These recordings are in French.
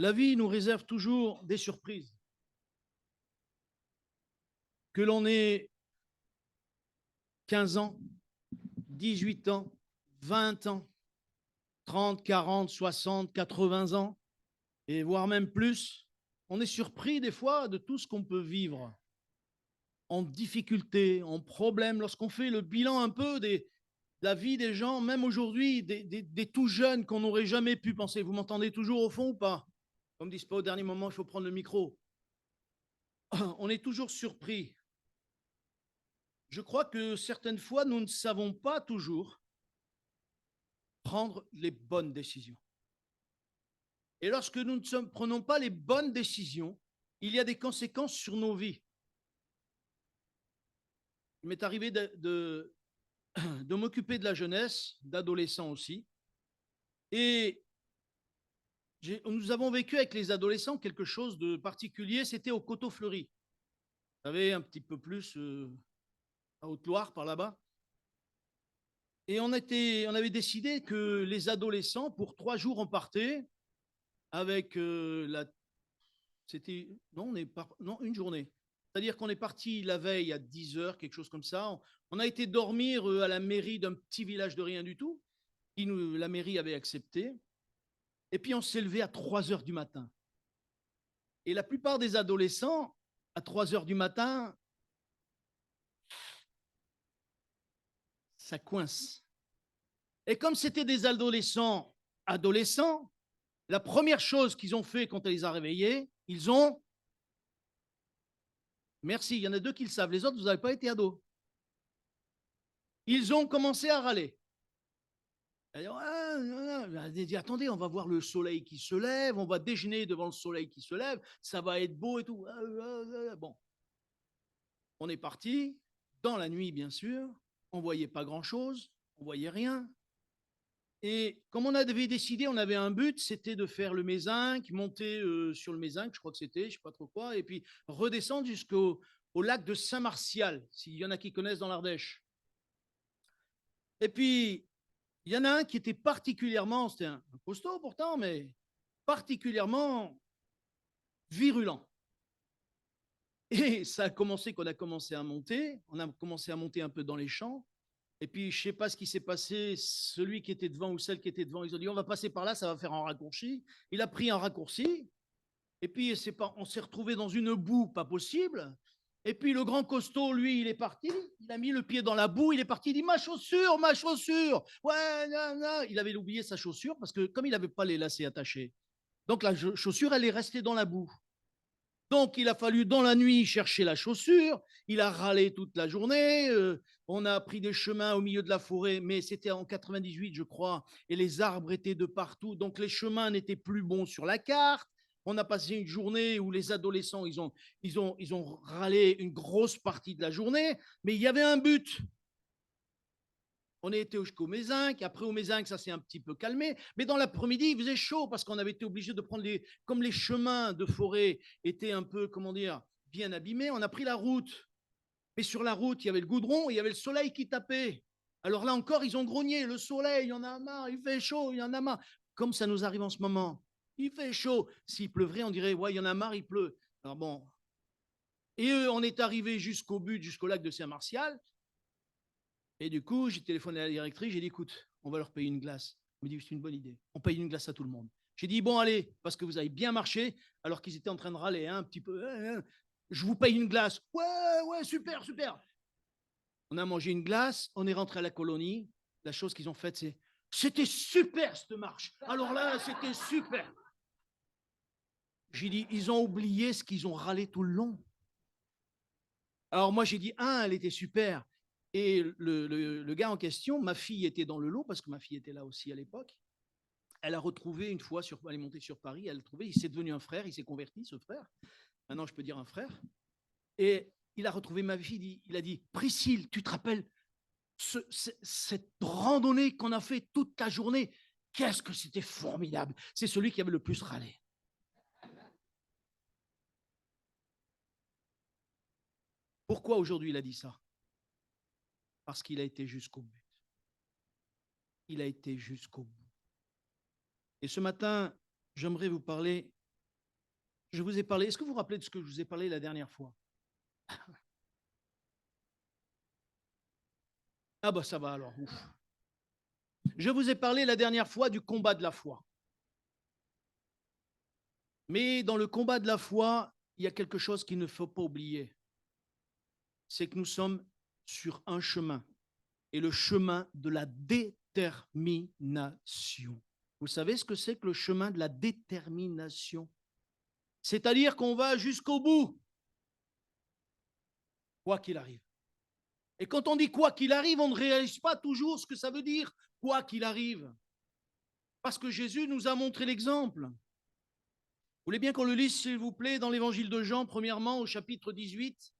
La vie nous réserve toujours des surprises. Que l'on ait 15 ans, 18 ans, 20 ans, 30, 40, 60, 80 ans, et voire même plus, on est surpris des fois de tout ce qu'on peut vivre en difficulté, en problème, lorsqu'on fait le bilan un peu de la vie des gens, même aujourd'hui, des tout jeunes qu'on n'aurait jamais pu penser. Vous m'entendez toujours au fond ou pas? Comme disent pas au dernier moment, il faut prendre le micro. On est toujours surpris. Je crois que certaines fois, nous ne savons pas toujours prendre les bonnes décisions. Et lorsque nous ne prenons pas les bonnes décisions, il y a des conséquences sur nos vies. Il m'est arrivé de m'occuper de la jeunesse, d'adolescents aussi. Et nous avons vécu avec les adolescents quelque chose de particulier. C'était au Coteau-Fleury. Vous savez, un petit peu plus à Haute-Loire, par là-bas. Et on avait décidé que les adolescents, pour 3 jours, on partait avec c'était, non, non, une journée. C'est-à-dire qu'on est parti la veille à 10 heures, quelque chose comme ça. On a été dormir à la mairie d'un petit village de rien du tout, la mairie avait accepté. Et puis on s'est levé à 3 heures du matin. Et la plupart des adolescents, à 3 heures du matin, ça coince. Et comme c'était des adolescents, la première chose qu'ils ont fait quand on les a réveillés, ils ont... Merci, il y en a 2 qui le savent, les autres, vous n'avez pas été ados. Ils ont commencé à râler. Elle dit, attendez, on va voir le soleil qui se lève, on va déjeuner devant le soleil qui se lève, ça va être beau et tout. Bon, on est parti, dans la nuit bien sûr, on ne voyait pas grand-chose, on ne voyait rien. Et comme on avait décidé, on avait un but, c'était de faire le Mézinc, monter sur le Mézinc, je crois que c'était, je ne sais pas trop quoi, et puis redescendre jusqu'au lac de Saint-Martial, s'il y en a qui connaissent dans l'Ardèche. Et puis, il y en a un qui était particulièrement, c'était un costaud pourtant, mais particulièrement virulent. Et ça a commencé qu'on a commencé à monter, on a commencé à monter un peu dans les champs, et puis je ne sais pas ce qui s'est passé, celui qui était devant ou celle qui était devant, ils ont dit on va passer par là, ça va faire un raccourci. Il a pris un raccourci, et puis on s'est retrouvé dans une boue pas possible. Et puis le grand costaud, lui, il est parti, il a mis le pied dans la boue, il est parti, il dit ma chaussure, ma chaussure. Ouais, non, non. Il avait oublié sa chaussure parce que comme il n'avait pas les lacets attachés, donc la chaussure, elle est restée dans la boue. Donc il a fallu dans la nuit chercher la chaussure, il a râlé toute la journée, on a pris des chemins au milieu de la forêt, mais c'était en 98 je crois, et les arbres étaient de partout, donc les chemins n'étaient plus bons sur la carte. On a passé une journée où les adolescents, ils ont râlé une grosse partie de la journée, mais il y avait un but. On était jusqu'au Mézinc, après au Mézinc, ça s'est un petit peu calmé, mais dans l'après-midi, il faisait chaud parce qu'on avait été obligé de prendre comme les chemins de forêt étaient un peu, comment dire, bien abîmés, on a pris la route. Mais sur la route, il y avait le goudron et il y avait le soleil qui tapait. Alors là encore, ils ont grogné, le soleil, il y en a marre, il fait chaud, il y en a marre. Comme ça nous arrive en ce moment. Il fait chaud. S'il pleuvrait, on dirait, ouais, il y en a marre, il pleut. Alors bon. Et on est arrivé jusqu'au but, jusqu'au lac de Saint-Martial. Et du coup, j'ai téléphoné à la directrice, j'ai dit, écoute, on va leur payer une glace. Elle me dit, c'est une bonne idée. On paye une glace à tout le monde. J'ai dit, bon, allez, parce que vous avez bien marché, alors qu'ils étaient en train de râler un petit peu. Je vous paye une glace. Ouais, ouais, super, super. On a mangé une glace, on est rentré à la colonie. La chose qu'ils ont faite, c'était super cette marche. Alors là, c'était super. J'ai dit, ils ont oublié ce qu'ils ont râlé tout le long. Alors moi, j'ai dit, elle était super. Et le gars en question, ma fille était dans le lot, parce que ma fille était là aussi à l'époque. Elle a retrouvé une fois, elle est montée sur Paris, elle a trouvé, il s'est devenu un frère, il s'est converti, ce frère. Maintenant, je peux dire un frère. Et il a retrouvé ma fille, il a dit, Priscille, tu te rappelles cette randonnée qu'on a fait toute la journée? Qu'est-ce que c'était formidable. C'est celui qui avait le plus râlé. Pourquoi aujourd'hui il a dit ça? Parce qu'il a été jusqu'au bout. Il a été jusqu'au bout. Et ce matin, j'aimerais vous parler Je vous ai parlé, est-ce que vous vous rappelez de ce que je vous ai parlé la dernière fois? Ah bah ça va alors, ouf. Je vous ai parlé la dernière fois du combat de la foi. Mais dans le combat de la foi, il y a quelque chose qu'il ne faut pas oublier. C'est que nous sommes sur un chemin, et le chemin de la détermination. Vous savez ce que c'est que le chemin de la détermination? C'est-à-dire qu'on va jusqu'au bout, quoi qu'il arrive. Et quand on dit quoi qu'il arrive, on ne réalise pas toujours ce que ça veut dire, quoi qu'il arrive. Parce que Jésus nous a montré l'exemple. Vous voulez bien qu'on le lise, s'il vous plaît, dans l'évangile de Jean, premièrement, au chapitre 18.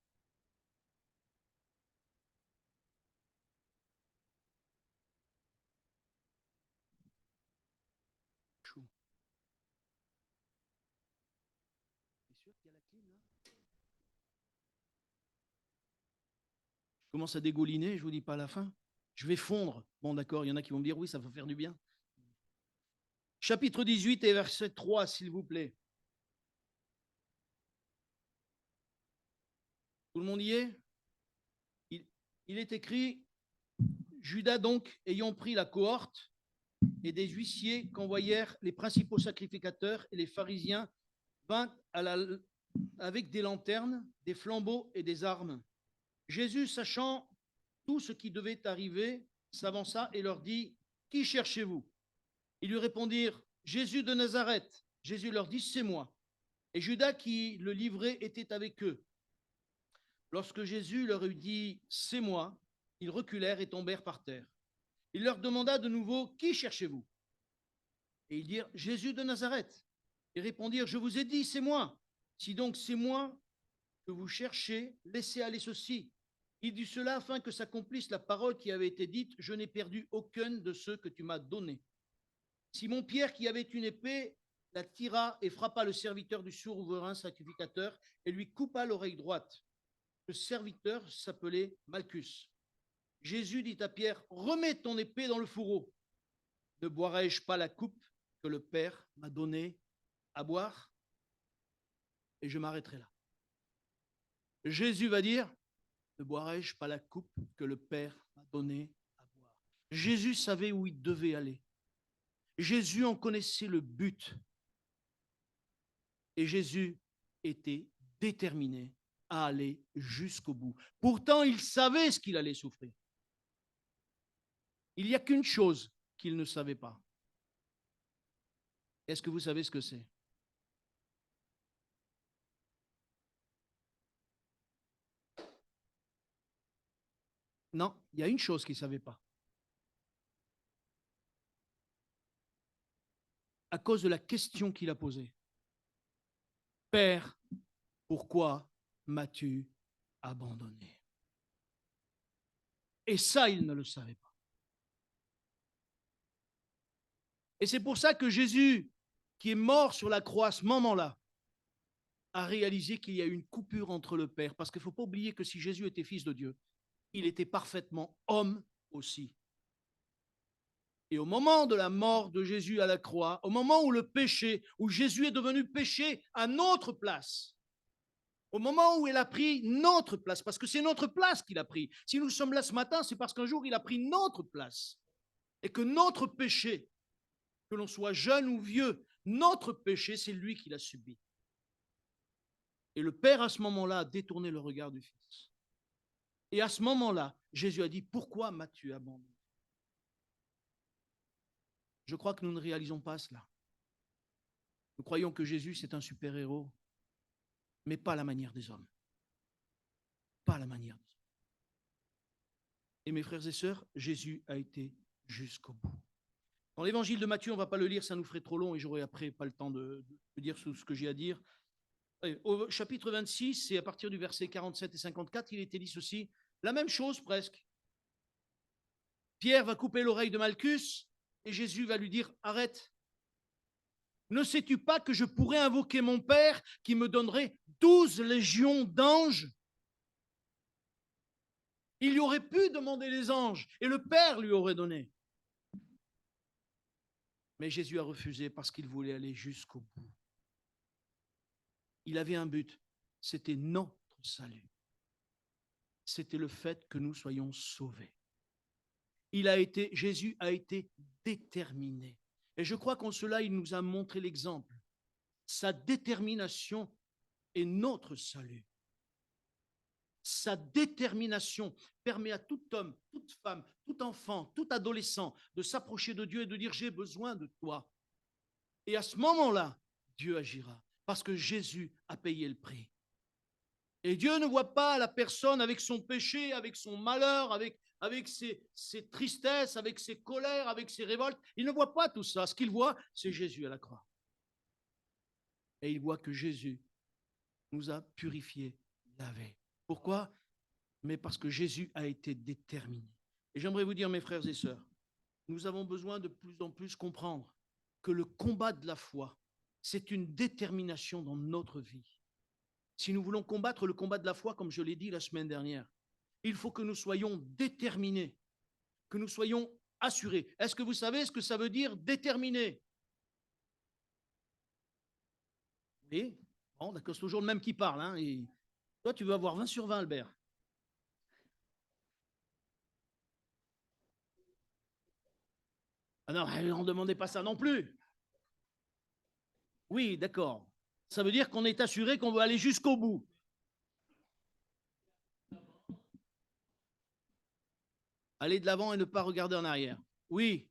Je commence à dégouliner, je ne vous dis pas à la fin. Je vais fondre. Bon, d'accord, il y en a qui vont me dire oui, ça va faire du bien. Chapitre 18 et verset 3, s'il vous plaît. Tout le monde y est? Il est écrit, Judas donc, ayant pris la cohorte et des huissiers qu'envoyèrent les principaux sacrificateurs et les pharisiens, vint avec des lanternes, des flambeaux et des armes. Jésus, sachant tout ce qui devait arriver, s'avança et leur dit, qui cherchez-vous? Ils lui répondirent, Jésus de Nazareth. Jésus leur dit, c'est moi. Et Judas qui le livrait était avec eux. Lorsque Jésus leur eut dit, c'est moi, ils reculèrent et tombèrent par terre. Il leur demanda de nouveau, qui cherchez-vous? Et ils dirent, Jésus de Nazareth. Ils répondirent, je vous ai dit, c'est moi. Si donc c'est moi que vous cherchez, laissez aller ceci. Il dit cela afin que s'accomplisse la parole qui avait été dite, je n'ai perdu aucun de ceux que tu m'as donnés. Simon-Pierre, qui avait une épée, la tira et frappa le serviteur du souverain sacrificateur et lui coupa l'oreille droite. Le serviteur s'appelait Malchus. Jésus dit à Pierre, remets ton épée dans le fourreau. Ne boirai-je pas la coupe que le Père m'a donnée à boire? Et je m'arrêterai là. Jésus va dire, ne boirai-je pas la coupe que le Père m'a donnée à boire? Jésus savait où il devait aller. Jésus en connaissait le but. Et Jésus était déterminé à aller jusqu'au bout. Pourtant, il savait ce qu'il allait souffrir. Il n'y a qu'une chose qu'il ne savait pas. Est-ce que vous savez ce que c'est? Non, il y a une chose qu'il ne savait pas. À cause de la question qu'il a posée. Père, pourquoi m'as-tu abandonné? Et ça, il ne le savait pas. Et c'est pour ça que Jésus, qui est mort sur la croix à ce moment-là, a réalisé qu'il y a une coupure entre le Père. Parce qu'il ne faut pas oublier que si Jésus était fils de Dieu, il était parfaitement homme aussi. Et au moment de la mort de Jésus à la croix, au moment où le péché, où Jésus est devenu péché à notre place, au moment où il a pris notre place, parce que c'est notre place qu'il a pris. Si nous sommes là ce matin, c'est parce qu'un jour il a pris notre place. Et que notre péché, que l'on soit jeune ou vieux, notre péché, c'est lui qui l'a subi. Et le Père, à ce moment-là, a détourné le regard du Fils. Et à ce moment-là, Jésus a dit, pourquoi m'as-tu abandonné? Je crois que nous ne réalisons pas cela. Nous croyons que Jésus, c'est un super-héros, mais pas à la manière des hommes. Pas à la manière des hommes. Et mes frères et sœurs, Jésus a été jusqu'au bout. Dans l'évangile de Matthieu, on ne va pas le lire, ça nous ferait trop long et j'aurai après pas le temps de dire tout ce que j'ai à dire. Au chapitre 26, et à partir du verset 47 et 54, il était dit ceci, la même chose presque. Pierre va couper l'oreille de Malchus et Jésus va lui dire, arrête. Ne sais-tu pas que je pourrais invoquer mon Père qui me donnerait 12 légions d'anges? Il y aurait pu demander les anges et le Père lui aurait donné. Mais Jésus a refusé parce qu'il voulait aller jusqu'au bout. il avait un but, c'était notre salut. C'était le fait que nous soyons sauvés. Jésus a été déterminé. Et je crois qu'en cela, il nous a montré l'exemple. Sa détermination est notre salut. Sa détermination permet à tout homme, toute femme, tout enfant, tout adolescent de s'approcher de Dieu et de dire « j'ai besoin de toi ». Et à ce moment-là, Dieu agira parce que Jésus a payé le prix. Et Dieu ne voit pas la personne avec son péché, avec son malheur, avec ses tristesses, avec ses colères, avec ses révoltes. Il ne voit pas tout ça. Ce qu'il voit, c'est Jésus à la croix. Et il voit que Jésus nous a purifiés, lavés. Pourquoi? Mais parce que Jésus a été déterminé. Et j'aimerais vous dire, mes frères et sœurs, nous avons besoin de plus en plus comprendre que le combat de la foi, c'est une détermination dans notre vie. Si nous voulons combattre le combat de la foi, comme je l'ai dit la semaine dernière, il faut que nous soyons déterminés, que nous soyons assurés. Est-ce que vous savez ce que ça veut dire déterminé? Oui, bon, d'accord, c'est toujours le même qui parle. Hein, et toi, tu veux avoir 20 sur 20, Albert. Ah non, on ne demandait pas ça non plus. Oui, d'accord. Ça veut dire qu'on est assuré qu'on veut aller jusqu'au bout. Aller de l'avant et ne pas regarder en arrière. Oui.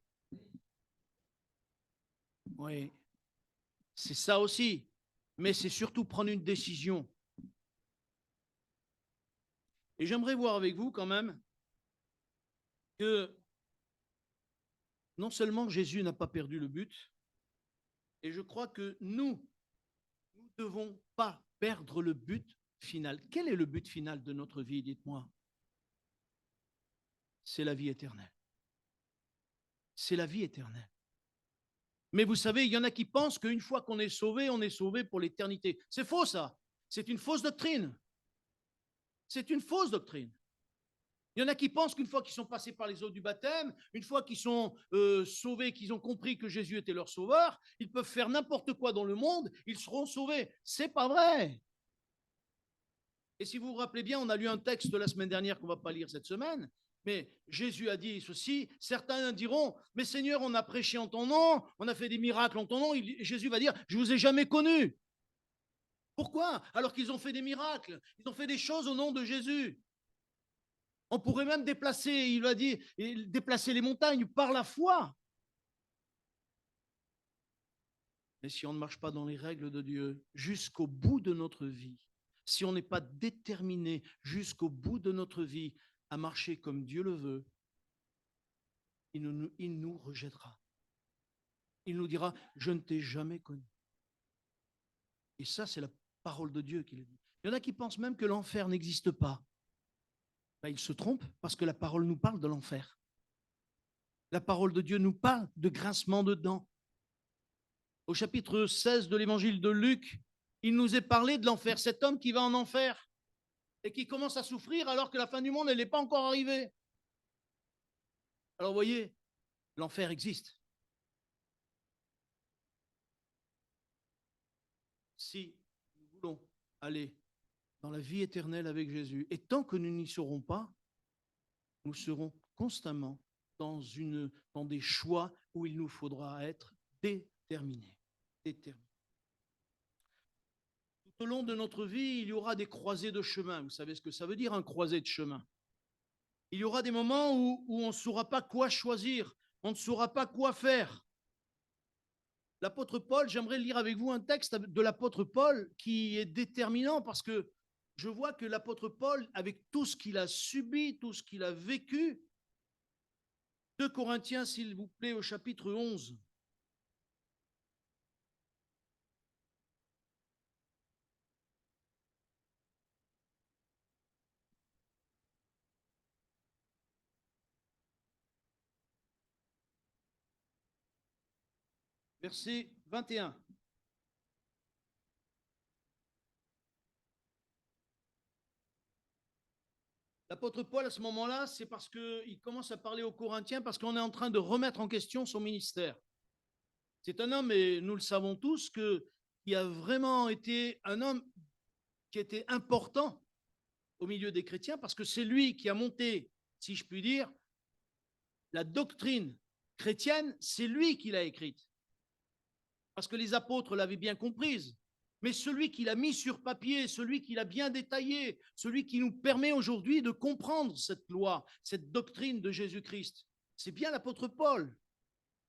Oui. C'est ça aussi. Mais c'est surtout prendre une décision. Et j'aimerais voir avec vous quand même que non seulement Jésus n'a pas perdu le but, et je crois que nous ne devons pas perdre le but final. Quel est le but final de notre vie, dites-moi? C'est la vie éternelle. C'est la vie éternelle. Mais vous savez, il y en a qui pensent qu'une fois qu'on est sauvé pour l'éternité. C'est faux, ça. C'est une fausse doctrine. C'est une fausse doctrine. Il y en a qui pensent qu'une fois qu'ils sont passés par les eaux du baptême, une fois qu'ils sont sauvés, qu'ils ont compris que Jésus était leur sauveur, ils peuvent faire n'importe quoi dans le monde, ils seront sauvés. C'est pas vrai. Et si vous vous rappelez bien, on a lu un texte de la semaine dernière qu'on ne va pas lire cette semaine, mais Jésus a dit ceci, certains diront, mais Seigneur, on a prêché en ton nom, on a fait des miracles en ton nom, Jésus va dire, je ne vous ai jamais connu. Pourquoi? Alors qu'ils ont fait des miracles, ils ont fait des choses au nom de Jésus. On pourrait même déplacer, il va dire, déplacer les montagnes par la foi. Mais si on ne marche pas dans les règles de Dieu jusqu'au bout de notre vie, si on n'est pas déterminé jusqu'au bout de notre vie à marcher comme Dieu le veut, il nous rejettera. Il nous dira, je ne t'ai jamais connu. Et ça, c'est la parole de Dieu qui le dit. Il y en a qui pensent même que l'enfer n'existe pas. Ben, ils se trompent parce que la parole nous parle de l'enfer. La parole de Dieu nous parle de grincement de dents. Au chapitre 16 de l'évangile de Luc, il nous est parlé de l'enfer. Cet homme qui va en enfer et qui commence à souffrir alors que la fin du monde, elle n'est pas encore arrivée. Alors, vous voyez, l'enfer existe. Si nous voulons aller dans la vie éternelle avec Jésus, et tant que nous n'y serons pas, nous serons constamment dans des choix où il nous faudra être déterminés. Tout au long de notre vie, il y aura des croisées de chemin. Vous savez ce que ça veut dire, un croisé de chemin? Il y aura des moments où on ne saura pas quoi choisir, on ne saura pas quoi faire. L'apôtre Paul, j'aimerais lire avec vous un texte de l'apôtre Paul qui est déterminant parce que je vois que l'apôtre Paul, avec tout ce qu'il a subi, tout ce qu'il a vécu, 2 Corinthiens, s'il vous plaît, au chapitre 11. Verset 21. L'apôtre Paul, à ce moment-là, c'est parce qu'il commence à parler aux Corinthiens parce qu'on est en train de remettre en question son ministère. C'est un homme, et nous le savons tous, que qui a vraiment été un homme qui était important au milieu des chrétiens, parce que c'est lui qui a monté, si je puis dire, la doctrine chrétienne, c'est lui qui l'a écrite. Parce que les apôtres l'avaient bien comprise. Mais celui qui l'a mis sur papier, celui qui l'a bien détaillé, celui qui nous permet aujourd'hui de comprendre cette loi, cette doctrine de Jésus-Christ, c'est bien l'apôtre Paul.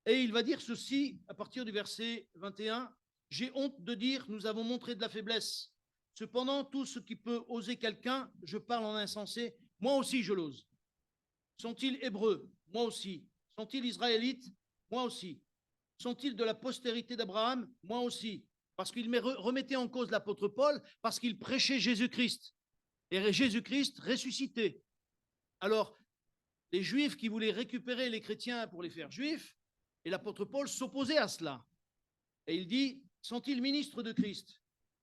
Et il va dire ceci à partir du verset 21. J'ai honte de dire, nous avons montré de la faiblesse. Cependant, tout ce qui peut oser quelqu'un, je parle en insensé, moi aussi je l'ose. Sont-ils hébreux? Moi aussi. Sont-ils israélites? Moi aussi. Sont-ils de la postérité d'Abraham? Moi aussi. Parce qu'il remettait en cause l'apôtre Paul, parce qu'il prêchait Jésus-Christ. Et Jésus-Christ ressuscité. Alors, les Juifs qui voulaient récupérer les chrétiens pour les faire juifs, et l'apôtre Paul s'opposait à cela. Et il dit, sont-ils ministres de Christ?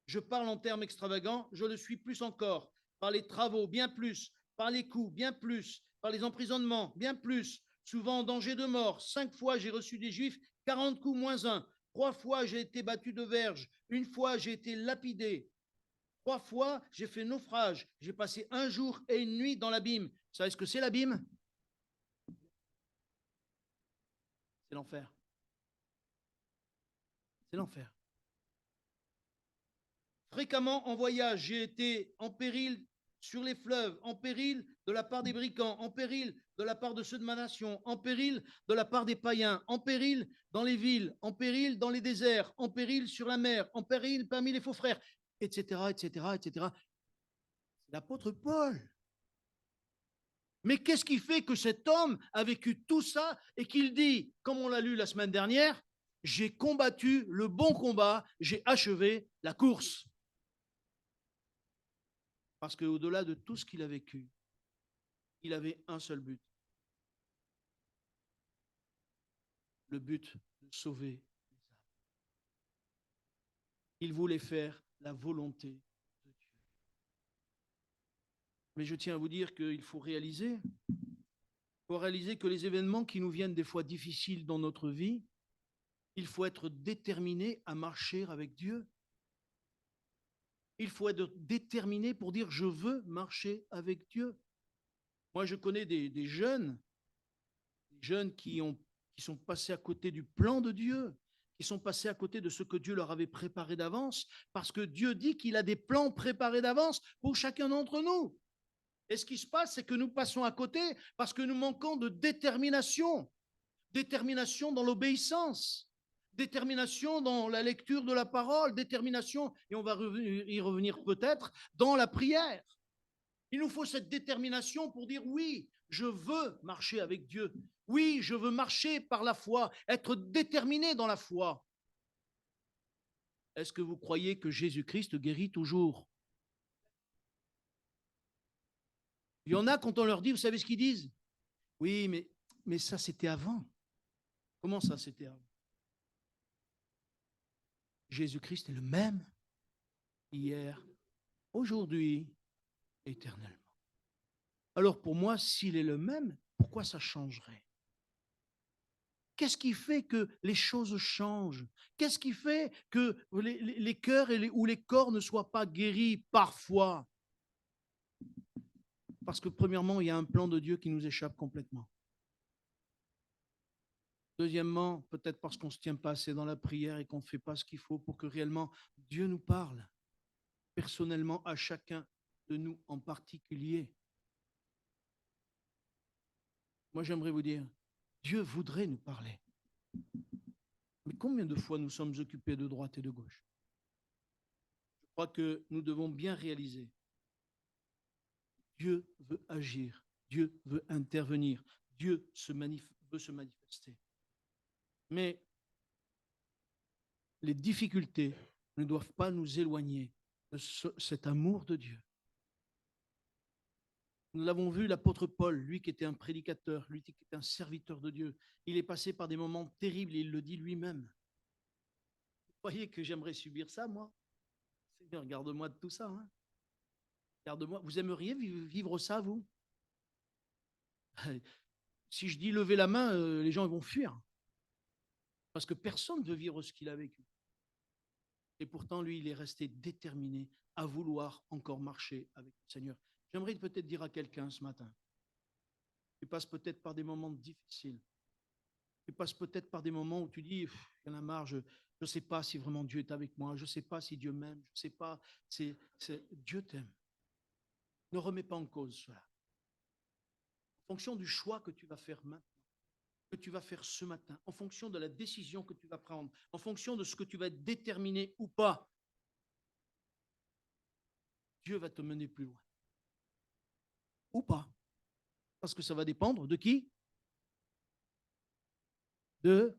Je parle en termes extravagants, je le suis plus encore, par les travaux, bien plus, par les coups, bien plus, par les emprisonnements, bien plus, souvent en danger de mort. 5 fois, j'ai reçu des Juifs, 40 coups moins 1. 3 fois, j'ai été battu de verge. 1 fois, j'ai été lapidé. 3 fois, j'ai fait naufrage. J'ai passé 1 jour et 1 nuit dans l'abîme. Vous savez ce que c'est l'abîme? C'est l'enfer. C'est l'enfer. Fréquemment en voyage, j'ai été en péril sur les fleuves, en péril de la part des brigands, en péril de la part de ceux de ma nation, en péril de la part des païens, en péril dans les villes, en péril dans les déserts, en péril sur la mer, en péril parmi les faux frères, etc., etc., etc. C'est l'apôtre Paul. Mais qu'est-ce qui fait que cet homme a vécu tout ça et qu'il dit, comme on l'a lu la semaine dernière, j'ai combattu le bon combat, j'ai achevé la course. Parce qu'au-delà de tout ce qu'il a vécu, il avait un seul but. Le but de sauver les âmes. Il voulait faire la volonté de Dieu. Mais je tiens à vous dire qu'il faut réaliser que les événements qui nous viennent des fois difficiles dans notre vie, il faut être déterminé à marcher avec Dieu. Il faut être déterminé pour dire je veux marcher avec Dieu. Moi, je connais des jeunes qui sont passés à côté du plan de Dieu, qui sont passés à côté de ce que Dieu leur avait préparé d'avance, parce que Dieu dit qu'il a des plans préparés d'avance pour chacun d'entre nous. Et ce qui se passe, c'est que nous passons à côté parce que nous manquons de détermination, détermination dans l'obéissance, détermination dans la lecture de la parole, détermination, et on va y revenir peut-être, dans la prière. Il nous faut cette détermination pour dire oui, je veux marcher avec Dieu. Oui, je veux marcher par la foi, être déterminé dans la foi. Est-ce que vous croyez que Jésus-Christ guérit toujours? Il y en a, quand on leur dit, vous savez ce qu'ils disent? Oui, mais ça, c'était avant. Comment ça, c'était avant? Jésus-Christ est le même hier, aujourd'hui, éternellement. Alors pour moi, s'il est le même, pourquoi ça changerait? Qu'est-ce qui fait que les choses changent? Qu'est-ce qui fait que les cœurs ou les corps ne soient pas guéris parfois? Parce que premièrement, il y a un plan de Dieu qui nous échappe complètement. Deuxièmement, peut-être parce qu'on ne se tient pas assez dans la prière et qu'on ne fait pas ce qu'il faut pour que réellement Dieu nous parle personnellement à chacun de nous en particulier. Moi, j'aimerais vous dire, Dieu voudrait nous parler. Mais combien de fois nous sommes occupés de droite et de gauche? Je crois que nous devons bien réaliser. Dieu veut agir, Dieu veut intervenir, Dieu veut se manifester. Mais les difficultés ne doivent pas nous éloigner de cet amour de Dieu. Nous l'avons vu, l'apôtre Paul, lui qui était un prédicateur, lui qui était un serviteur de Dieu, il est passé par des moments terribles et il le dit lui-même. Vous croyez que j'aimerais subir ça, moi? Seigneur, garde-moi de tout ça. Hein? Garde-moi. Vous aimeriez vivre ça, vous? Si je dis lever la main, les gens vont fuir. Parce que personne ne veut vivre ce qu'il a vécu. Et pourtant, lui, il est resté déterminé à vouloir encore marcher avec le Seigneur. J'aimerais peut-être dire à quelqu'un ce matin, tu passes peut-être par des moments difficiles. Tu passes peut-être par des moments où tu dis, il y en a marre, je ne sais pas si vraiment Dieu est avec moi, je ne sais pas si Dieu m'aime, je ne sais pas, Dieu t'aime. Ne remets pas en cause cela. En fonction du choix que tu vas faire maintenant, que tu vas faire ce matin, en fonction de la décision que tu vas prendre, en fonction de ce que tu vas être déterminé ou pas, Dieu va te mener plus loin. Ou pas. Parce que ça va dépendre de qui? De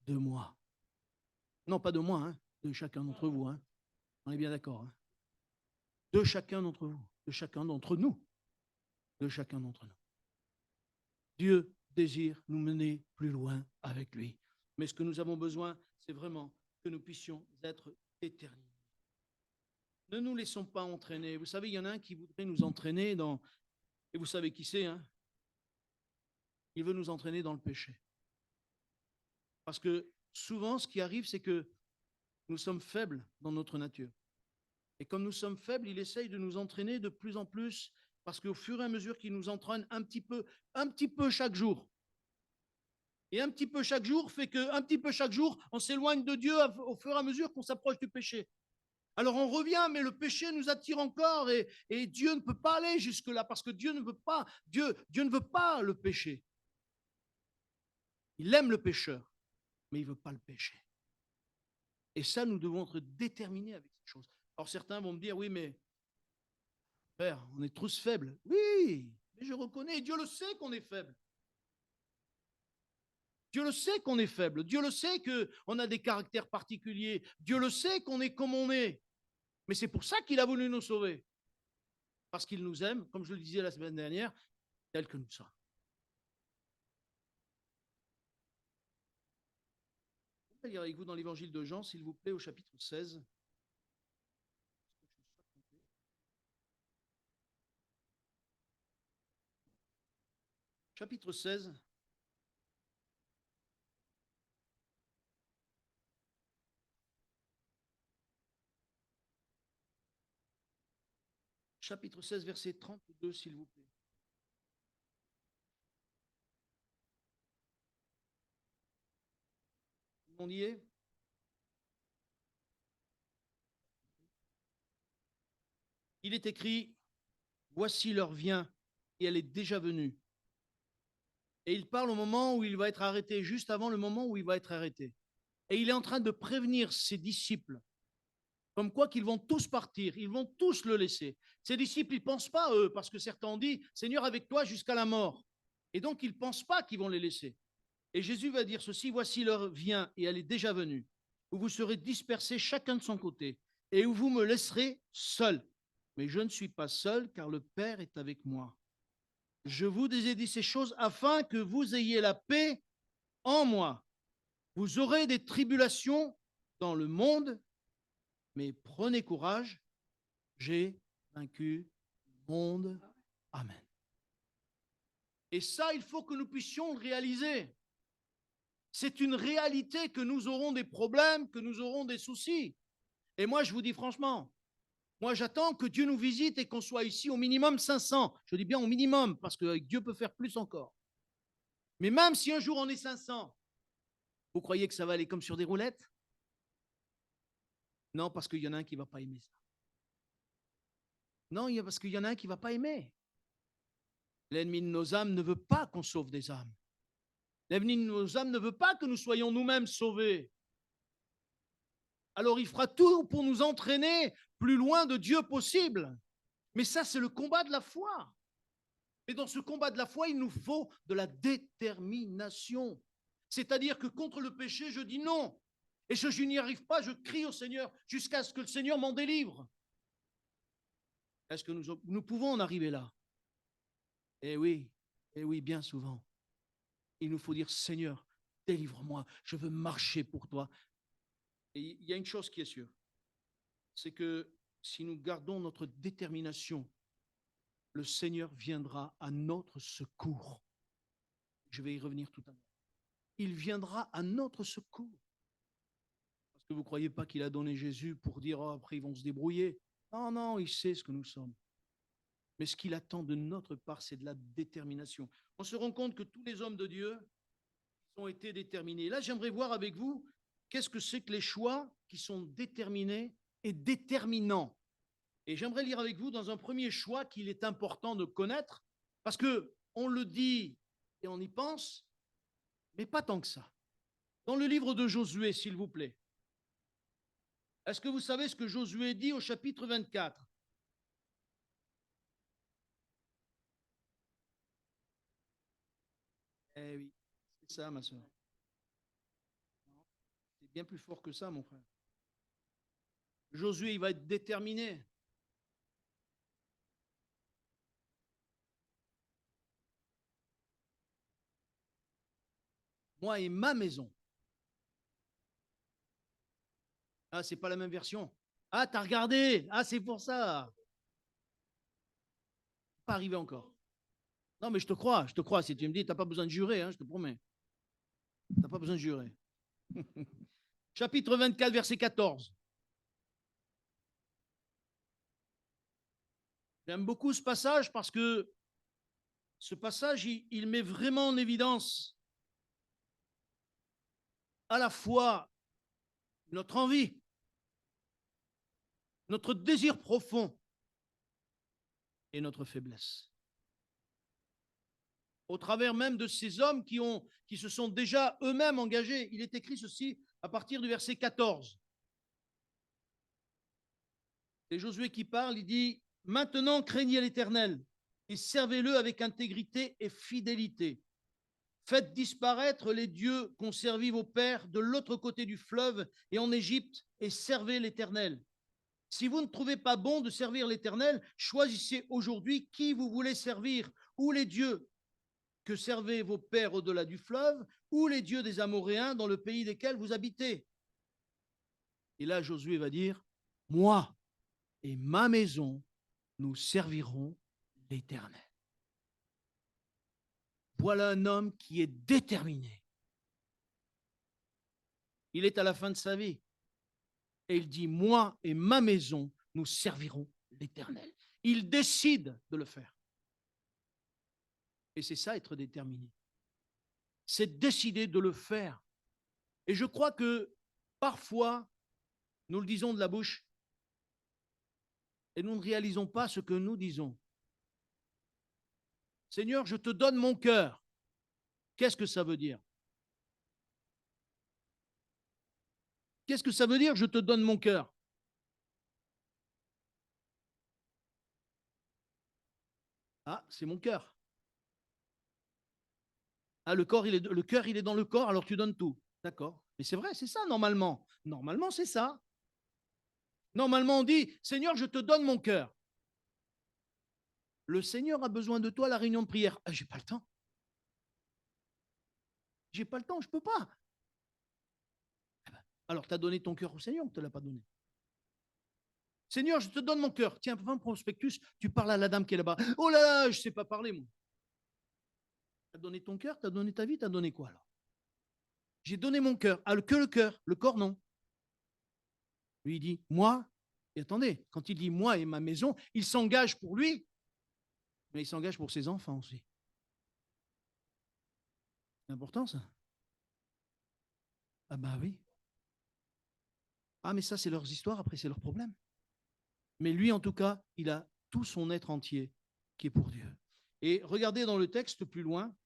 moi. Non, pas de moi, hein, de chacun d'entre vous. Hein. On est bien d'accord. Hein. De chacun d'entre vous, de chacun d'entre nous, de chacun d'entre nous. Dieu désire nous mener plus loin avec lui. Mais ce que nous avons besoin, c'est vraiment que nous puissions être déterminés. Ne nous laissons pas entraîner. Vous savez, il y en a un qui voudrait nous entraîner dans... Et vous savez qui c'est, hein? Il veut nous entraîner dans le péché. Parce que souvent, ce qui arrive, c'est que nous sommes faibles dans notre nature. Et comme nous sommes faibles, il essaye de nous entraîner de plus en plus, parce qu'au fur et à mesure qu'il nous entraîne un petit peu chaque jour. Et un petit peu chaque jour fait qu'un petit peu chaque jour, on s'éloigne de Dieu au fur et à mesure qu'on s'approche du péché. Alors on revient, mais le péché nous attire encore et Dieu ne peut pas aller jusque-là parce que Dieu ne veut pas, Dieu ne veut pas le péché. Il aime le pécheur, mais il ne veut pas le péché. Et ça, nous devons être déterminés avec ces choses. Alors certains vont me dire, oui, mais Père, on est tous faibles. Oui, mais je reconnais, Dieu le sait qu'on est faible. Dieu le sait qu'on est faible. Dieu le sait qu'on a des caractères particuliers. Dieu le sait qu'on est comme on est. Mais c'est pour ça qu'il a voulu nous sauver. Parce qu'il nous aime, comme je le disais la semaine dernière, tel que nous sommes. Je vais lire avec vous dans l'évangile de Jean, s'il vous plaît, au chapitre 16. Chapitre 16. Chapitre 16, verset 32, s'il vous plaît. On y est? Il est écrit, voici l'heure vient et elle est déjà venue. Et il parle au moment où il va être arrêté, juste avant le moment où il va être arrêté. Et il est en train de prévenir ses disciples, comme quoi qu'ils vont tous partir, ils vont tous le laisser. Ses disciples, ils ne pensent pas, eux, parce que certains ont dit, Seigneur, avec toi jusqu'à la mort. Et donc, ils ne pensent pas qu'ils vont les laisser. Et Jésus va dire ceci, voici l'heure vient et elle est déjà venue, où vous serez dispersés chacun de son côté, et où vous me laisserez seul. Mais je ne suis pas seul, car le Père est avec moi. Je vous ai dit ces choses afin que vous ayez la paix en moi. Vous aurez des tribulations dans le monde, mais prenez courage, j'ai vaincu le monde. Amen. Et ça, il faut que nous puissions le réaliser. C'est une réalité que nous aurons des problèmes, que nous aurons des soucis. Et moi, je vous dis franchement, moi, j'attends que Dieu nous visite et qu'on soit ici au minimum 500. Je dis bien au minimum, parce que Dieu peut faire plus encore. Mais même si un jour on est 500, vous croyez que ça va aller comme sur des roulettes? Non, parce qu'il y en a un qui ne va pas aimer ça. Non, parce qu'il y en a un qui ne va pas aimer. L'ennemi de nos âmes ne veut pas qu'on sauve des âmes. L'ennemi de nos âmes ne veut pas que nous soyons nous-mêmes sauvés. Alors il fera tout pour nous entraîner plus loin de Dieu possible. Mais ça, c'est le combat de la foi. Et dans ce combat de la foi, il nous faut de la détermination. C'est-à-dire que contre le péché, je dis non. Et si je n'y arrive pas, je crie au Seigneur jusqu'à ce que le Seigneur m'en délivre. Est-ce que nous pouvons en arriver là? Eh oui, bien souvent. Il nous faut dire, Seigneur, délivre-moi, je veux marcher pour toi. Et il y a une chose qui est sûre, c'est que si nous gardons notre détermination, le Seigneur viendra à notre secours. Je vais y revenir tout à l'heure. Il viendra à notre secours. que vous ne croyez pas qu'il a donné Jésus pour dire oh, après ils vont se débrouiller? Non, non, il sait ce que nous sommes. Mais ce qu'il attend de notre part, c'est de la détermination. On se rend compte que tous les hommes de Dieu ont été déterminés. Là, j'aimerais voir avec vous qu'est-ce que c'est que les choix qui sont déterminés et déterminants. Et j'aimerais lire avec vous dans un premier choix qu'il est important de connaître, parce qu'on le dit et on y pense, mais pas tant que ça. Dans le livre de Josué, s'il vous plaît. Est-ce que vous savez ce que Josué dit au chapitre 24? Eh oui, c'est ça, ma soeur. C'est bien plus fort que ça, mon frère. Josué, il va être déterminé. Moi et ma maison. Ah, c'est pas la même version. Ah, t'as regardé. Ah, c'est pour ça. Pas arrivé encore. Non, mais je te crois, je te crois. Si tu me dis, t'as pas besoin de jurer, hein, je te promets. T'as pas besoin de jurer. Chapitre 24, verset 14. J'aime beaucoup ce passage parce que ce passage, il met vraiment en évidence à la fois notre envie, notre désir profond et notre faiblesse. Au travers même de ces hommes qui se sont déjà eux-mêmes engagés. Il est écrit ceci à partir du verset 14. C'est Josué qui parle, il dit « Maintenant craignez l'Éternel et servez-le avec intégrité et fidélité. Faites disparaître les dieux qu'ont servis vos pères de l'autre côté du fleuve et en Égypte et servez l'Éternel. Si vous ne trouvez pas bon de servir l'Éternel, choisissez aujourd'hui qui vous voulez servir, ou les dieux que servaient vos pères au-delà du fleuve, ou les dieux des Amoréens dans le pays desquels vous habitez. » Et là, Josué va dire, « Moi et ma maison, nous servirons l'Éternel. » Voilà un homme qui est déterminé. Il est à la fin de sa vie. Et il dit, moi et ma maison, nous servirons l'Éternel. Il décide de le faire. Et c'est ça, être déterminé. C'est décider de le faire. Et je crois que parfois, nous le disons de la bouche, et nous ne réalisons pas ce que nous disons. Seigneur, je te donne mon cœur. Qu'est-ce que ça veut dire? Qu'est-ce que ça veut dire, je te donne mon cœur? Ah, c'est mon cœur. Ah, le cœur, il est dans le corps, alors tu donnes tout. D'accord. Mais c'est vrai, c'est ça, normalement. Normalement, c'est ça. Normalement, on dit, Seigneur, je te donne mon cœur. Le Seigneur a besoin de toi à la réunion de prière. Ah, j'ai pas le temps. J'ai pas le temps, je peux pas. Alors, tu as donné ton cœur au Seigneur ou tu ne l'as pas donné? Seigneur, je te donne mon cœur. Tiens, va un prospectus, tu parles à la dame qui est là-bas. Oh là là, je ne sais pas parler, moi. Tu as donné ton cœur, tu as donné ta vie, tu as donné quoi alors? J'ai donné mon cœur. Ah, que le cœur, le corps, non. Lui, il dit, moi, et attendez, quand il dit moi et ma maison, il s'engage pour lui, mais il s'engage pour ses enfants aussi. C'est important, ça. Ah bah oui. Ah, mais ça, c'est leurs histoires, après, c'est leurs problèmes. Mais lui, en tout cas, il a tout son être entier qui est pour Dieu. Et regardez dans le texte plus loin,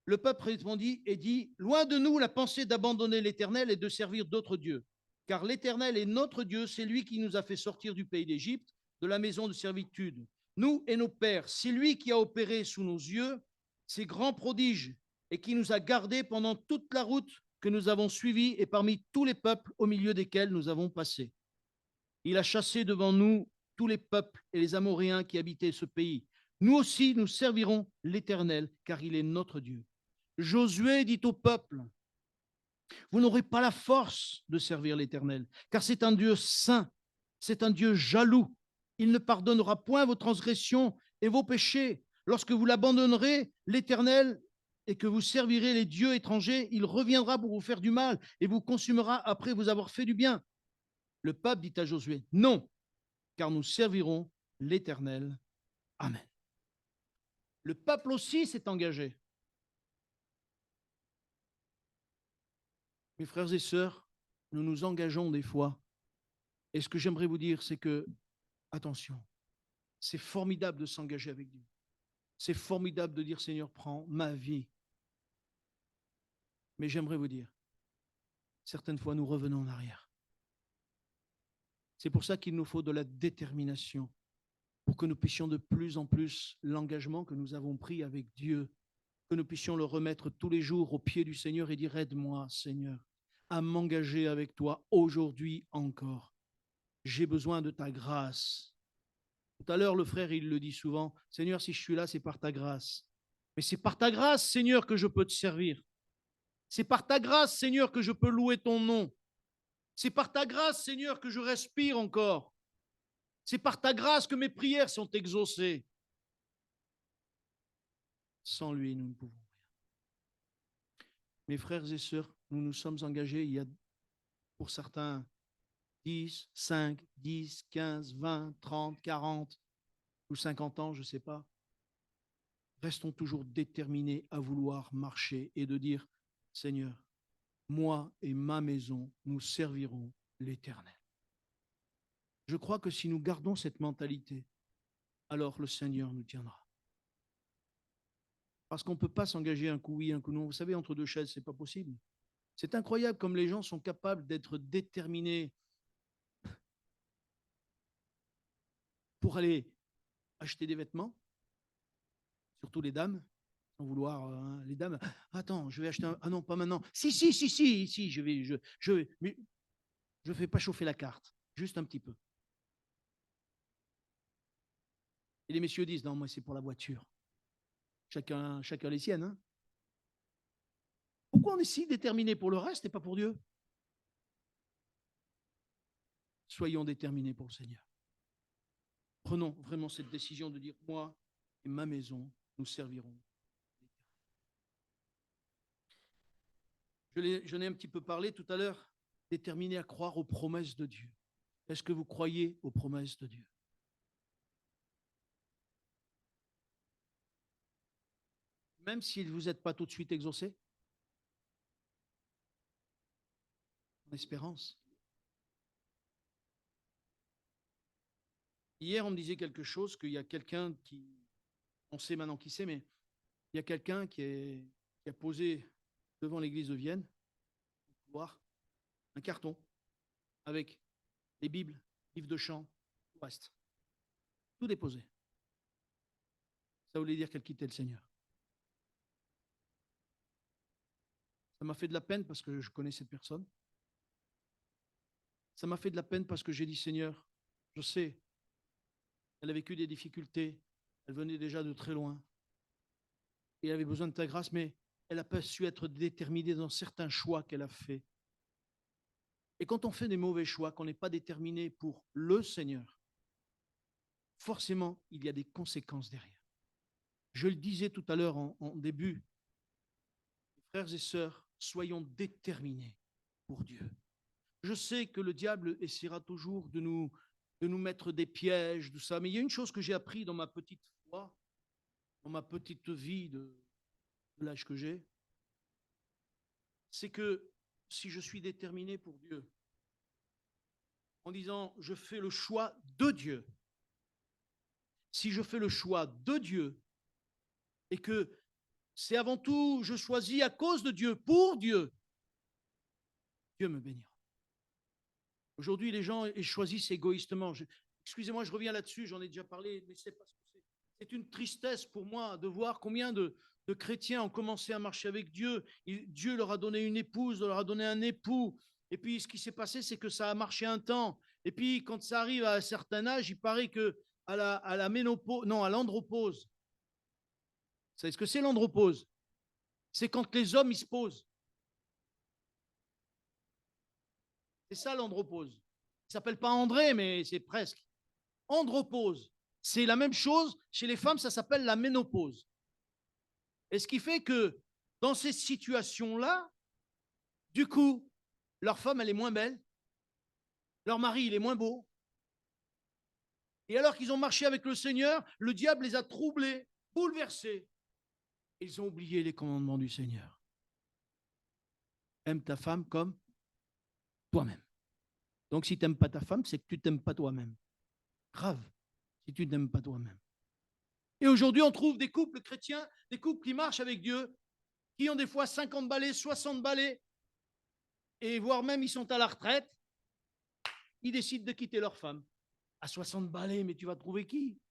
le peuple répondit et dit, loin de nous la pensée d'abandonner l'Éternel et de servir d'autres dieux. Car l'Éternel est notre Dieu, c'est lui qui nous a fait sortir du pays d'Égypte, de la maison de servitude. Nous et nos pères, c'est lui qui a opéré sous nos yeux ces grands prodiges et qui nous a gardés pendant toute la route que nous avons suivie et parmi tous les peuples au milieu desquels nous avons passé. Il a chassé devant nous tous les peuples et les Amoréens qui habitaient ce pays. Nous aussi, nous servirons l'Éternel, car il est notre Dieu. Josué dit au peuple, vous n'aurez pas la force de servir l'Éternel, car c'est un Dieu saint, c'est un Dieu jaloux. Il ne pardonnera point vos transgressions et vos péchés. Lorsque vous l'abandonnerez, l'Éternel et que vous servirez les dieux étrangers, il reviendra pour vous faire du mal et vous consumera après vous avoir fait du bien. Le pape dit à Josué, non, car nous servirons l'Éternel. Amen. Le peuple aussi s'est engagé. Mes frères et sœurs, nous nous engageons des fois. Et ce que j'aimerais vous dire, c'est que, attention, c'est formidable de s'engager avec Dieu. C'est formidable de dire, Seigneur, prends ma vie. Mais j'aimerais vous dire, certaines fois, nous revenons en arrière. C'est pour ça qu'il nous faut de la détermination pour que nous puissions de plus en plus l'engagement que nous avons pris avec Dieu, que nous puissions le remettre tous les jours au pied du Seigneur et dire, aide-moi, Seigneur, à m'engager avec toi aujourd'hui encore. J'ai besoin de ta grâce. Tout à l'heure, le frère, il le dit souvent, Seigneur, si je suis là, c'est par ta grâce. Mais c'est par ta grâce, Seigneur, que je peux te servir. C'est par ta grâce, Seigneur, que je peux louer ton nom. C'est par ta grâce, Seigneur, que je respire encore. C'est par ta grâce que mes prières sont exaucées. Sans lui, nous ne pouvons rien. Mes frères et sœurs, nous nous sommes engagés il y a, pour certains, 10, 5, 10, 15, 20, 30, 40 ou 50 ans, je ne sais pas. Restons toujours déterminés à vouloir marcher et de dire, Seigneur, moi et ma maison, nous servirons l'Éternel. Je crois que si nous gardons cette mentalité, alors le Seigneur nous tiendra. Parce qu'on ne peut pas s'engager un coup oui, un coup non. Vous savez, entre deux chaises, ce n'est pas possible. C'est incroyable comme les gens sont capables d'être déterminés pour aller acheter des vêtements, surtout les dames, sans vouloir, les dames, attends, je vais acheter un, ah non, pas maintenant, si, mais je ne fais pas chauffer la carte, juste un petit peu. Et les messieurs disent, non, moi c'est pour la voiture. Chacun les siennes. Hein. Pourquoi on est si déterminé pour le reste et pas pour Dieu? Soyons déterminés pour le Seigneur. Prenons vraiment cette décision de dire, moi et ma maison, nous servirons. Je n'ai un petit peu parlé tout à l'heure, déterminé à croire aux promesses de Dieu. Est-ce que vous croyez aux promesses de Dieu? Même si vous n'êtes pas tout de suite exaucé? En espérance. Hier, on me disait quelque chose, qu'il y a quelqu'un qui, on sait maintenant qui c'est, mais il y a quelqu'un qui a posé devant l'église de Vienne, voir un carton avec les Bibles, livres de chant, tout reste. Tout déposé. Ça voulait dire qu'elle quittait le Seigneur. Ça m'a fait de la peine parce que je connais cette personne. Ça m'a fait de la peine parce que j'ai dit, Seigneur, je sais, elle a vécu des difficultés, elle venait déjà de très loin, et elle avait besoin de ta grâce, mais elle n'a pas su être déterminée dans certains choix qu'elle a faits. Et quand on fait des mauvais choix, qu'on n'est pas déterminé pour le Seigneur, forcément, il y a des conséquences derrière. Je le disais tout à l'heure en début, frères et sœurs, soyons déterminés pour Dieu. Je sais que le diable essaiera toujours de nous mettre des pièges, tout ça, mais il y a une chose que j'ai appris dans ma petite foi, dans ma petite vie de l'âge que j'ai, c'est que si je suis déterminé pour Dieu, en disant je fais le choix de Dieu, si je fais le choix de Dieu et que c'est avant tout je choisis à cause de Dieu, pour Dieu, Dieu me bénira. Aujourd'hui, les gens choisissent égoïstement. Excusez-moi, je reviens là-dessus, j'en ai déjà parlé, mais c'est parce que c'est une tristesse pour moi de voir combien de chrétiens ont commencé à marcher avec Dieu. Dieu leur a donné une épouse, leur a donné un époux. Et puis, ce qui s'est passé, c'est que ça a marché un temps. Et puis, quand ça arrive à un certain âge, il paraît que à la ménopause, non, à l'andropause. Vous savez ce que c'est l'andropause? C'est quand les hommes, ils se posent. C'est ça l'andropause. Il ne s'appelle pas André, mais c'est presque. Andropause. C'est la même chose. Chez les femmes, ça s'appelle la ménopause. Et ce qui fait que Dans ces situations-là, du coup, leur femme, elle est moins belle, leur mari, il est moins beau. Et alors qu'ils ont marché avec le Seigneur, le diable les a troublés, bouleversés. Ils ont oublié les commandements du Seigneur. Aime ta femme comme toi-même. Donc, si tu n'aimes pas ta femme, c'est que tu ne t'aimes pas toi-même. Grave, si tu ne t'aimes pas toi-même. Et aujourd'hui, on trouve des couples chrétiens, des couples qui marchent avec Dieu, qui ont des fois 50 balais, 60 balais, et voire même ils sont à la retraite, ils décident de quitter leur femme. À 60 balais, mais tu vas trouver qui?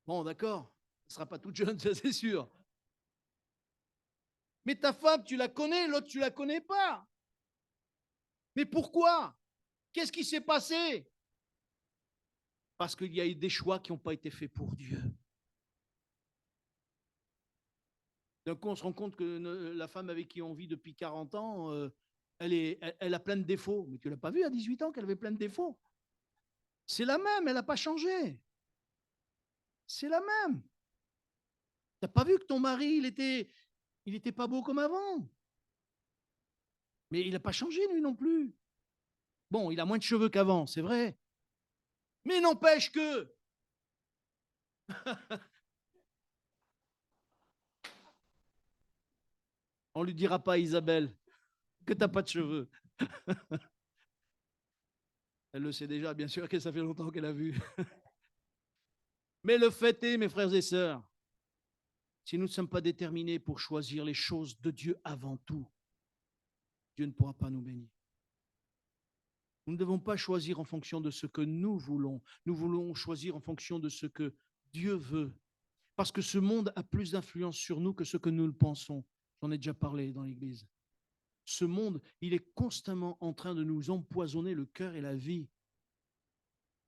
Bon, d'accord, elle ne sera pas toute jeune, ça c'est sûr. Mais ta femme, tu la connais, l'autre, tu la connais pas. Mais pourquoi? Qu'est-ce qui s'est passé? Parce qu'il y a eu des choix qui n'ont pas été faits pour Dieu. D'un coup, on se rend compte que la femme avec qui on vit depuis 40 ans, elle a plein de défauts. Mais tu ne l'as pas vu à 18 ans qu'elle avait plein de défauts. C'est la même, elle n'a pas changé. C'est la même. Tu n'as pas vu que ton mari, il était pas beau comme avant. Mais il n'a pas changé, lui non plus. Bon, il a moins de cheveux qu'avant, c'est vrai. Mais n'empêche que on ne lui dira pas, Isabelle, que tu n'as pas de cheveux. Elle le sait déjà, bien sûr, que ça fait longtemps qu'elle a vu. Mais le fait est, mes frères et sœurs, si nous ne sommes pas déterminés pour choisir les choses de Dieu avant tout, Dieu ne pourra pas nous bénir. Nous ne devons pas choisir en fonction de ce que nous voulons. Nous voulons choisir en fonction de ce que Dieu veut. Parce que ce monde a plus d'influence sur nous que ce que nous le pensons. J'en ai déjà parlé dans l'Église. Ce monde, il est constamment en train de nous empoisonner le cœur et la vie.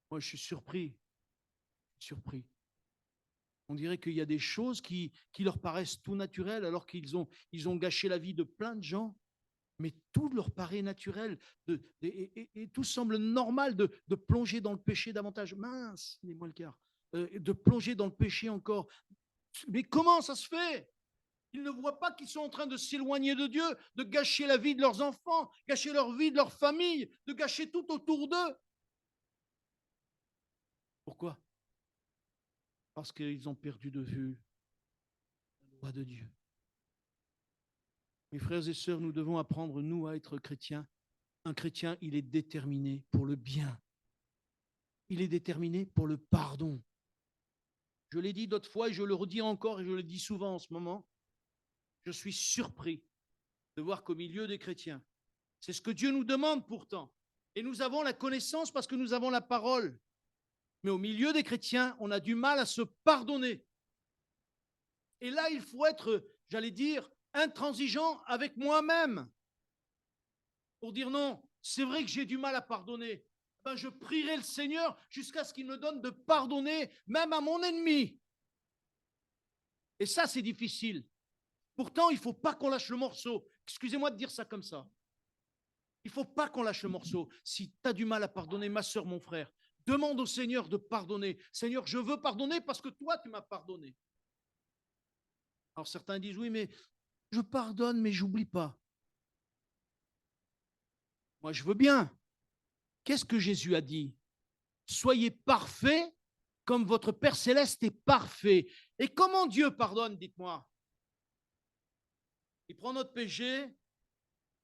Moi, je suis surpris. Surpris. On dirait qu'il y a des choses qui leur paraissent tout naturelles alors ils ont gâché la vie de plein de gens. Mais tout leur paraît naturel et tout semble normal de plonger dans le péché davantage. Mince, il est moins le quart. De plonger dans le péché encore. Mais comment ça se fait? Ils ne voient pas qu'ils sont en train de s'éloigner de Dieu, de gâcher la vie de leurs enfants, gâcher leur vie de leur famille, de gâcher tout autour d'eux. Pourquoi? Parce qu'ils ont perdu de vue la loi de Dieu. Mes frères et sœurs, nous devons apprendre, nous, à être chrétiens. Un chrétien, il est déterminé pour le bien. Il est déterminé pour le pardon. Je l'ai dit d'autres fois et je le redis encore et je le dis souvent en ce moment. Je suis surpris de voir qu'au milieu des chrétiens, c'est ce que Dieu nous demande pourtant. Et nous avons la connaissance parce que nous avons la parole. Mais au milieu des chrétiens, on a du mal à se pardonner. Et là, il faut être, j'allais dire, intransigeant avec moi-même pour dire non, c'est vrai que j'ai du mal à pardonner. Ben, je prierai le Seigneur jusqu'à ce qu'il me donne de pardonner même à mon ennemi. Et ça, c'est difficile. Pourtant, il ne faut pas qu'on lâche le morceau. Excusez-moi de dire ça comme ça. Il ne faut pas qu'on lâche le morceau. Si tu as du mal à pardonner, ma soeur, mon frère, demande au Seigneur de pardonner. Seigneur, je veux pardonner parce que toi, tu m'as pardonné. Alors certains disent, oui, mais je pardonne, mais j'oublie pas. Moi, je veux bien. Qu'est-ce que Jésus a dit? Soyez parfaits comme votre Père céleste est parfait. Et comment Dieu pardonne, dites-moi? Il prend notre péché,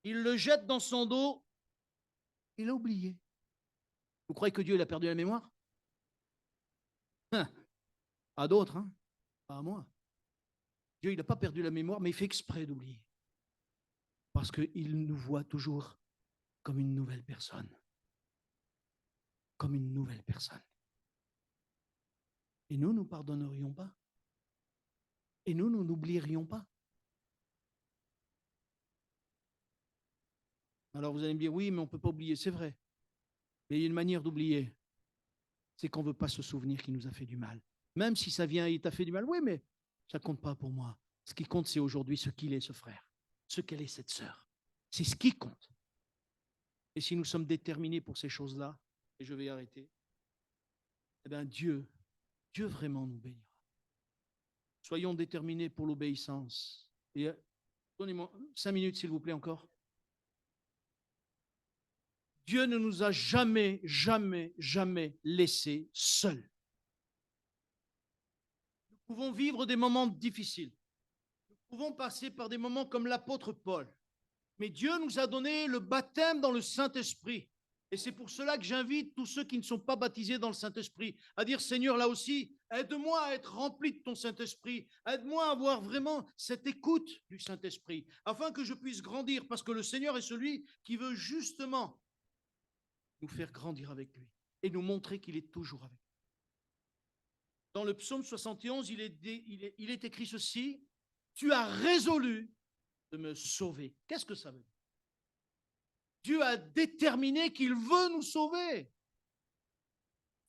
il le jette dans son dos, il a oublié. Vous croyez que Dieu il a perdu la mémoire? À d'autres, hein? Pas à moi. Dieu, il n'a pas perdu la mémoire, mais il fait exprès d'oublier. Parce qu'il nous voit toujours comme une nouvelle personne. Comme une nouvelle personne. Et nous, nous pardonnerions pas. Et nous, nous n'oublierions pas. Alors vous allez me dire, oui, mais on ne peut pas oublier. C'est vrai. Mais il y a une manière d'oublier. C'est qu'on ne veut pas se souvenir qu'il nous a fait du mal. Même si ça vient, il t'a fait du mal. Oui, mais ça ne compte pas pour moi. Ce qui compte, c'est aujourd'hui ce qu'il est, ce frère. Ce qu'elle est, cette sœur. C'est ce qui compte. Et si nous sommes déterminés pour ces choses-là, et je vais y arrêter, eh bien Dieu vraiment nous bénira. Soyons déterminés pour l'obéissance. Et donnez-moi 5 minutes, s'il vous plaît, encore. Dieu ne nous a jamais, jamais, jamais laissés seuls. Nous pouvons vivre des moments difficiles. Nous pouvons passer par des moments comme l'apôtre Paul. Mais Dieu nous a donné le baptême dans le Saint-Esprit. Et c'est pour cela que j'invite tous ceux qui ne sont pas baptisés dans le Saint-Esprit à dire, Seigneur, là aussi, aide-moi à être rempli de ton Saint-Esprit. Aide-moi à avoir vraiment cette écoute du Saint-Esprit, afin que je puisse grandir, parce que le Seigneur est celui qui veut justement nous faire grandir avec lui et nous montrer qu'il est toujours avec nous. Dans le psaume 71, il est écrit ceci, « Tu as résolu de me sauver. » Qu'est-ce que ça veut dire? Dieu a déterminé qu'il veut nous sauver.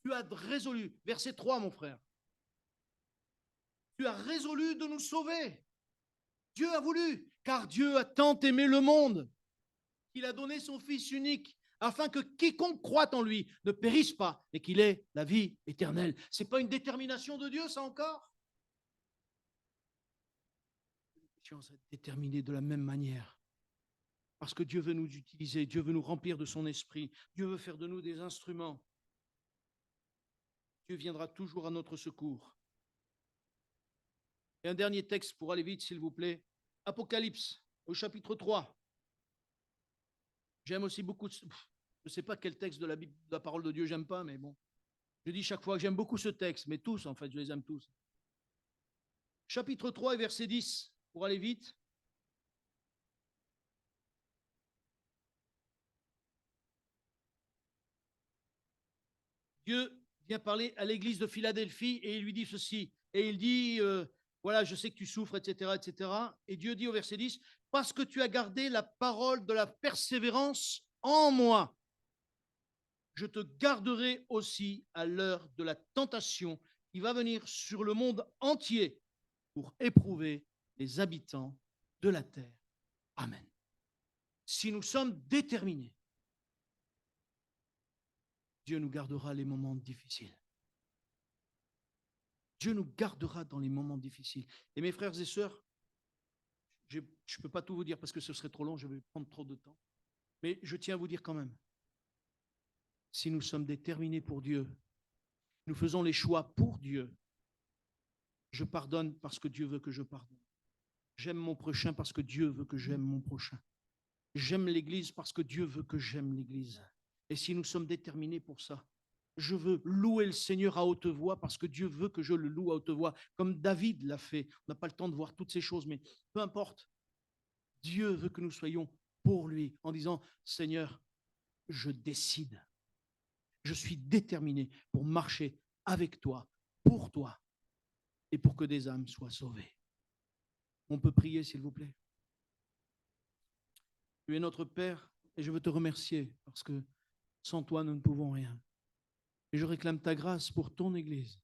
Tu as résolu. Verset 3, mon frère. Tu as résolu de nous sauver. Dieu a voulu, car Dieu a tant aimé le monde qu'il a donné son Fils unique, afin que quiconque croit en lui ne périsse pas, mais qu'il ait la vie éternelle. Ce n'est pas une détermination de Dieu, ça encore? Nous sommes déterminés de la même manière. Parce que Dieu veut nous utiliser, Dieu veut nous remplir de son esprit, Dieu veut faire de nous des instruments. Dieu viendra toujours à notre secours. Et un dernier texte pour aller vite, s'il vous plaît. Apocalypse, au chapitre 3. J'aime aussi beaucoup, je ne sais pas quel texte de la Bible, de la parole de Dieu j'aime pas, mais bon. Je dis chaque fois que j'aime beaucoup ce texte, mais tous, en fait, je les aime tous. Chapitre 3 et verset 10, pour aller vite. Dieu vient parler à l'église de Philadelphie et il lui dit ceci. Et il dit, voilà, je sais que tu souffres, etc., etc. Et Dieu dit au verset 10, parce que tu as gardé la parole de la persévérance en moi, je te garderai aussi à l'heure de la tentation qui va venir sur le monde entier pour éprouver les habitants de la terre. Amen. Si nous sommes déterminés, Dieu nous gardera les moments difficiles. Dieu nous gardera dans les moments difficiles. Et mes frères et sœurs, je ne peux pas tout vous dire parce que ce serait trop long, je vais prendre trop de temps. Mais je tiens à vous dire quand même, si nous sommes déterminés pour Dieu, nous faisons les choix pour Dieu. Je pardonne parce que Dieu veut que je pardonne. J'aime mon prochain parce que Dieu veut que j'aime mon prochain. J'aime l'Église parce que Dieu veut que j'aime l'Église. Et si nous sommes déterminés pour ça, je veux louer le Seigneur à haute voix parce que Dieu veut que je le loue à haute voix, comme David l'a fait. On n'a pas le temps de voir toutes ces choses, mais peu importe. Dieu veut que nous soyons pour lui en disant, Seigneur, je décide. Je suis déterminé pour marcher avec toi, pour toi, et pour que des âmes soient sauvées. On peut prier, s'il vous plaît. Tu es notre Père et je veux te remercier parce que sans toi, nous ne pouvons rien. Et je réclame ta grâce pour ton Église,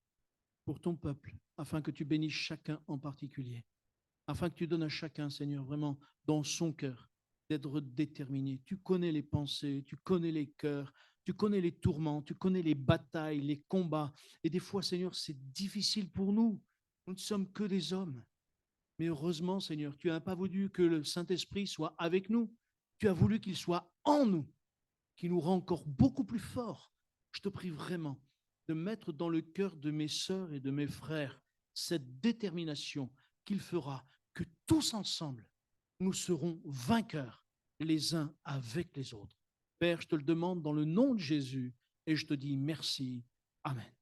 pour ton peuple, afin que tu bénisses chacun en particulier, afin que tu donnes à chacun, Seigneur, vraiment dans son cœur, d'être déterminé. Tu connais les pensées, tu connais les cœurs, tu connais les tourments, tu connais les batailles, les combats. Et des fois, Seigneur, c'est difficile pour nous. Nous ne sommes que des hommes. Mais heureusement, Seigneur, tu n'as pas voulu que le Saint-Esprit soit avec nous. Tu as voulu qu'il soit en nous, qui nous rend encore beaucoup plus forts. Je te prie vraiment de mettre dans le cœur de mes sœurs et de mes frères cette détermination qu'il fera que tous ensemble, nous serons vainqueurs les uns avec les autres. Père, je te le demande dans le nom de Jésus et je te dis merci. Amen.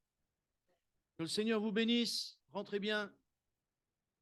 Que le Seigneur vous bénisse. Rentrez bien.